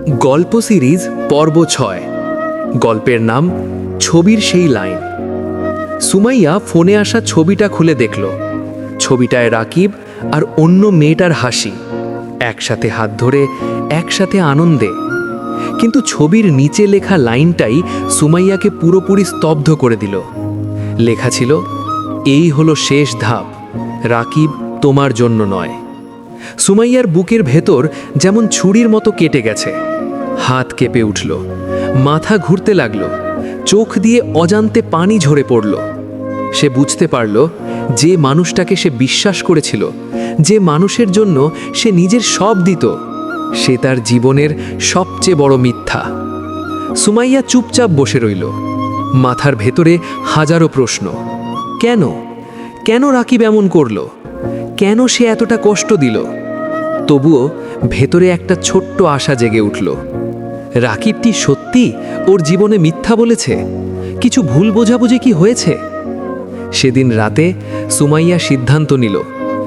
গল্প সিরিজ পর্ব 6। গল্পের নাম ছবির সেই লাইন। সুমাইয়া ফোনে আসা ছবিটা খুলে দেখল। ছবিটায় রাকিব আর অন্য মেয়েটার হাসি, একসাথে হাত ধরে, একসাথে আনন্দে। কিন্তু ছবির নিচে লেখা লাইনটাই সুমাইয়াকে পুরোপুরি স্তব্ধ করে দিল। লেখা ছিল, এই হলো শেষ ধাপ, রাকিব তোমার জন্য নয়। সুমাইয়ার বুকের ভেতর যেমন ছুরির মতো কেটে গেছে। হাত কেঁপে উঠল, মাথা ঘুরতে লাগলো, চোখ দিয়ে অজান্তে পানি ঝরে পড়ল। সে বুঝতে পারল, যে মানুষটাকে সে বিশ্বাস করেছিল, যে মানুষের জন্য সে নিজের সব দিত, সে তার জীবনের সবচেয়ে বড় মিথ্যা। সুমাইয়া চুপচাপ বসে রইল, মাথার ভেতরে হাজারো প্রশ্ন। কেন কেন রাকিব এমন করল? কেন সে এতটা কষ্ট দিল? তবুও ভেতরে একটা ছোট্ট আশা জেগে উঠল। রাকিবটি সত্যি ওর জীবনে মিথ্যা বলেছে? কিছু ভুল বোঝাবুঝি কি হয়েছে? সেদিন রাতে সুমাইয়া সিদ্ধান্ত নিল,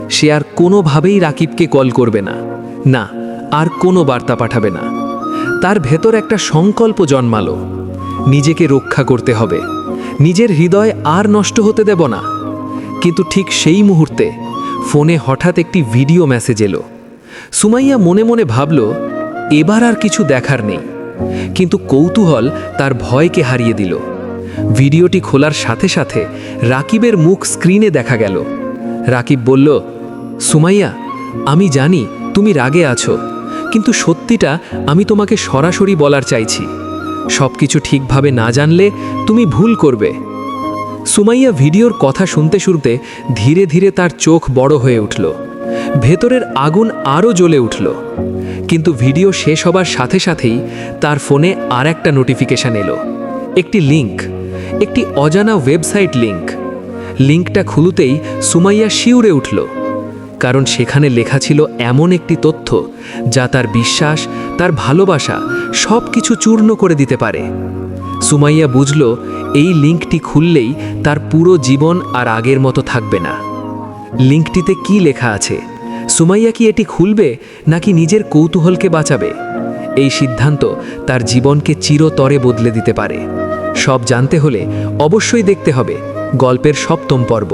সে আর কোনোভাবেই রাকিবকে কল করবে না, না আর কোনো বার্তা পাঠাবে না। তার ভেতর একটা সংকল্প জন্মালো, নিজেকে রক্ষা করতে হবে, নিজের হৃদয় আর নষ্ট হতে দেব না। কিন্তু ঠিক সেই মুহূর্তে ফোনে হঠাৎ একটি ভিডিও মেসেজ এলো। সুমাইয়া মনে মনে ভাবল, এবার আর কিছু দেখার নেই। কিন্তু কৌতূহল তার ভয়কে হারিয়ে দিল। ভিডিওটি খোলার সাথে সাথে রাকিবের মুখ স্ক্রিনে দেখা গেল। রাকিব বলল, সুমাইয়া, আমি জানি তুমি রাগে আছো, কিন্তু সত্যিটা আমি তোমাকে সরাসরি বলার চাইছি। সব কিছু ঠিকভাবে না জানলে তুমি ভুল করবে। সুমাইয়া ভিডিওর কথা শুনতে শুনতে ধীরে ধীরে তার চোখ বড় হয়ে উঠল, ভেতরের আগুন আরও জ্বলে উঠল। কিন্তু ভিডিও শেষ হবার সাথে সাথেই তার ফোনে আর একটা নোটিফিকেশন এলো, একটি লিংক, একটি অজানা ওয়েবসাইট লিংক। লিংকটা খুলতেই সুমাইয়া শিউরে উঠল, কারণ সেখানে লেখা ছিল এমন একটি তথ্য যা তার বিশ্বাস, তার ভালোবাসা সব কিছু চূর্ণ করে দিতে পারে। সুমাইয়া বুঝল, এই লিংকটি খুললেই তার পুরো জীবন আর আগের মতো থাকবে না। লিংকটিতে কি লেখা আছে? সুমাইয়া কি এটি খুলবে, নাকি নিজের কৌতূহলকে বাঁচাবে? এই সিদ্ধান্ত তার জীবনকে চিরতরে বদলে দিতে পারে। সব জানতে হলে অবশ্যই দেখতে হবে গল্পের 7ম পর্ব।